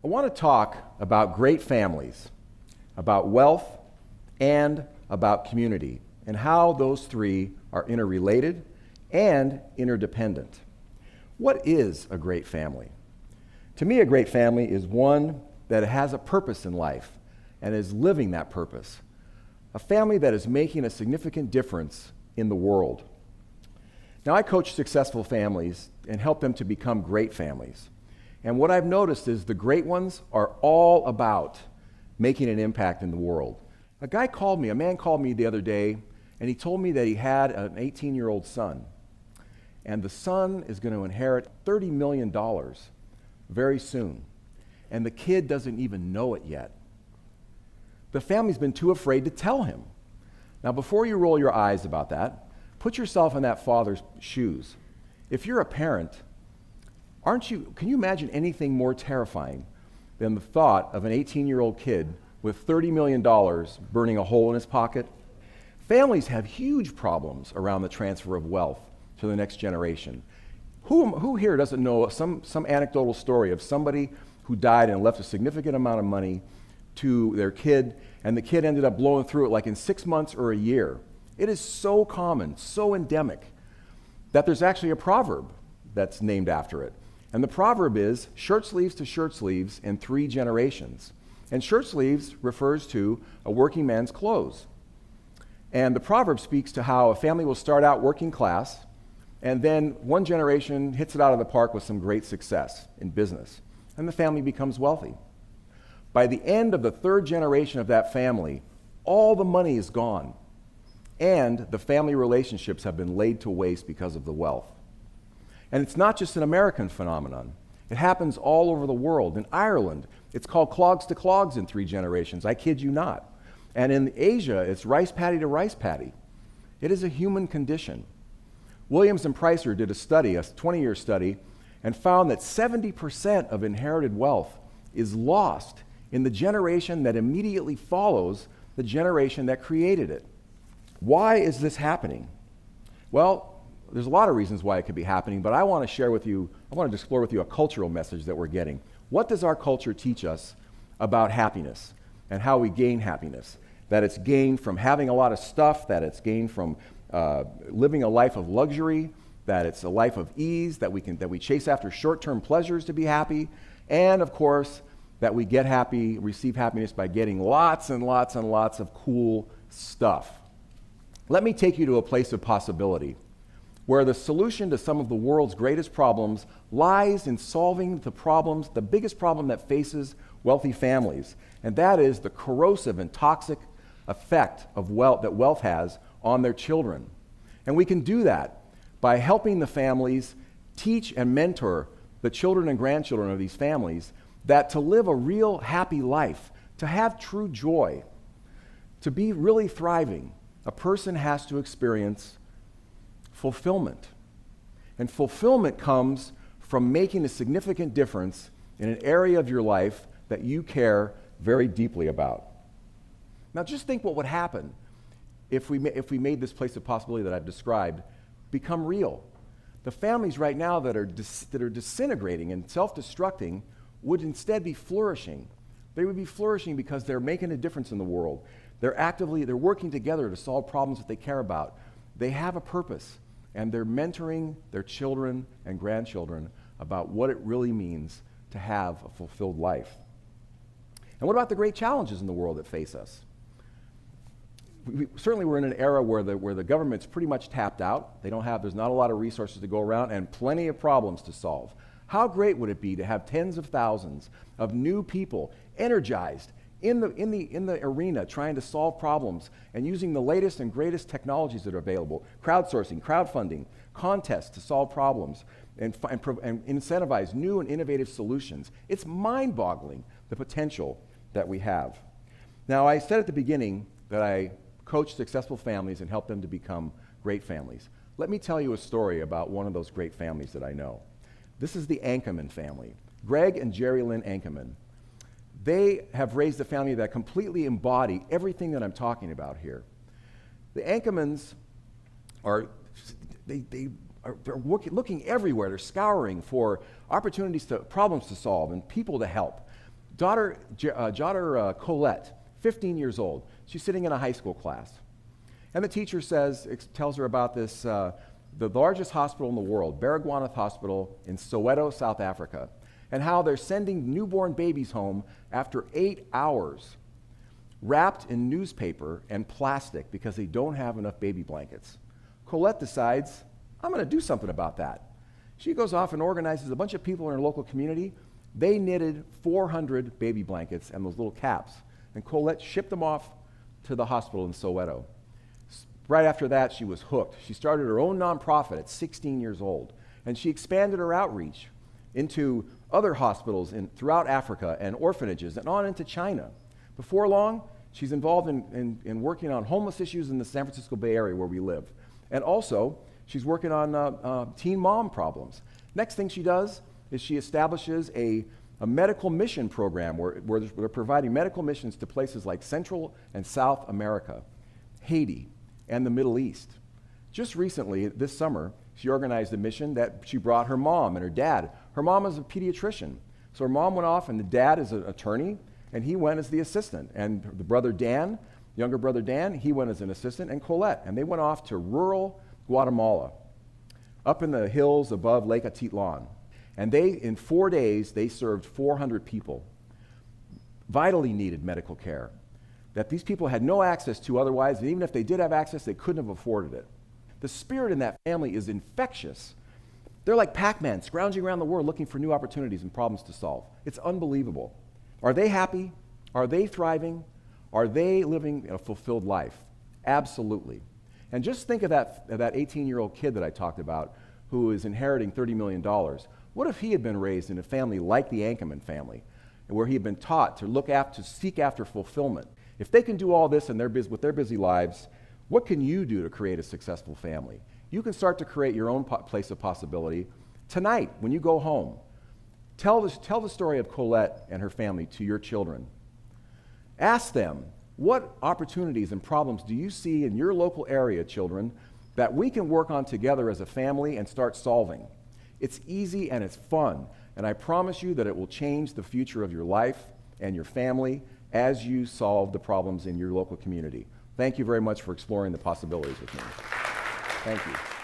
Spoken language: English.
I want to talk about great families, about wealth, and about community, and how those three are interrelated and interdependent. What is a great family? To me, a great family is one that has a purpose in life and is living that purpose. A family that is making a significant difference in the world. Now, I coach successful families and help them to become great families. And what I've noticed is the great ones are all about making an impact in the world. A man called me the other day, and he told me that he had an 18-year-old son. And the son is going to inherit $30 million very soon. And the kid doesn't even know it yet. The family's been too afraid to tell him. Now, before you roll your eyes about that, put yourself in that father's shoes. If you're a parent, can you imagine anything more terrifying than the thought of an 18-year-old kid with $30 million burning a hole in his pocket? Families have huge problems around the transfer of wealth to the next generation. Who here doesn't know some anecdotal story of somebody who died and left a significant amount of money to their kid, and the kid ended up blowing through it like in 6 months or a year? It is so common, so endemic, that there's actually a proverb that's named after it. And the proverb is, shirt sleeves to shirt sleeves in 3 generations. And shirt sleeves refers to a working man's clothes. And the proverb speaks to how a family will start out working class, and then one generation hits it out of the park with some great success in business, and the family becomes wealthy. By the end of the 3rd generation of that family, all the money is gone, and the family relationships have been laid to waste because of the wealth. And it's not just an American phenomenon. It happens all over the world. In Ireland, it's called clogs to clogs in 3 generations. I kid you not. And in Asia, it's rice paddy to rice paddy. It is a human condition. Williams and Pricer did a study, a 20-year study, and found that 70% of inherited wealth is lost in the generation that immediately follows the generation that created it. Why is this happening? Well, there's a lot of reasons why it could be happening, but I want to explore with you a cultural message that we're getting. What does our culture teach us about happiness and how we gain happiness? That it's gained from having a lot of stuff, that it's gained from living a life of luxury, that it's a life of ease, that we chase after short-term pleasures to be happy, and of course, that we receive happiness by getting lots and lots and lots of cool stuff. Let me take you to a place of possibility, where the solution to some of the world's greatest problems lies in solving the biggest problem that faces wealthy families, and that is the corrosive and toxic effect of that wealth has on their children. And we can do that by helping the families teach and mentor the children and grandchildren of these families that to live a real happy life, to have true joy, to be really thriving, a person has to experience fulfillment. And fulfillment comes from making a significant difference in an area of your life that you care very deeply about. Now just think what would happen if we made this place of possibility that I've described become real. The families right now that are disintegrating and self-destructing would instead be flourishing. They would be flourishing because they're making a difference in the world. They're working together to solve problems that they care about. They have a purpose, and they're mentoring their children and grandchildren about what it really means to have a fulfilled life. And what about the great challenges in the world that face us? Certainly we're in an era where the government's pretty much tapped out. There's not a lot of resources to go around and plenty of problems to solve. How great would it be to have tens of thousands of new people energized in the arena trying to solve problems and using the latest and greatest technologies that are available, crowdsourcing, crowdfunding, contests to solve problems, and incentivize new and innovative solutions. It's mind-boggling, the potential that we have. Now, I said at the beginning that I coach successful families and help them to become great families. Let me tell you a story about one of those great families that I know. This is the Ankerman family. Greg and Jerry Lynn Ankerman. They have raised a family that completely embody everything that I'm talking about here. The Ankermans are looking everywhere. They're scouring for opportunities problems to solve and people to help. Daughter Colette, 15 years old. She's sitting in a high school class. And the teacher tells her about this, the largest hospital in the world, Baragwanath Hospital in Soweto, South Africa, and how they're sending newborn babies home after 8 hours, wrapped in newspaper and plastic because they don't have enough baby blankets. Colette decides, I'm going to do something about that. She goes off and organizes a bunch of people in her local community. They knitted 400 baby blankets and those little caps, and Colette shipped them off to the hospital in Soweto. Right after that, she was hooked. She started her own nonprofit at 16 years old, and she expanded her outreach into other hospitals throughout Africa and orphanages and on into China. Before long, she's involved in working on homeless issues in the San Francisco Bay Area where we live. And also, she's working on teen mom problems. Next thing she does is she establishes a medical mission program where they're providing medical missions to places like Central and South America, Haiti, and the Middle East. Just recently, this summer, she organized a mission that she brought her mom and her dad. Her mom is a pediatrician. So her mom went off, and the dad is an attorney, and he went as the assistant. And the brother Dan, younger brother Dan, he went as an assistant, and Colette. And they went off to rural Guatemala, up in the hills above Lake Atitlan. And in 4 days, they served 400 people, vitally needed medical care that these people had no access to otherwise, and even if they did have access, they couldn't have afforded it. The spirit in that family is infectious. They're like Pac-Man, scrounging around the world looking for new opportunities and problems to solve. It's unbelievable. Are they happy? Are they thriving? Are they living a fulfilled life? Absolutely. And just think of that 18-year-old kid that I talked about who is inheriting $30 million. What if he had been raised in a family like the Ankerman family, where he had been taught to seek after fulfillment? If they can do all this with their busy lives, what can you do to create a successful family? You can start to create your own place of possibility tonight when you go home. Tell the story of Colette and her family to your children. Ask them, what opportunities and problems do you see in your local area, children, that we can work on together as a family and start solving? It's easy and it's fun, and I promise you that it will change the future of your life and your family as you solve the problems in your local community. Thank you very much for exploring the possibilities with me. Thank you.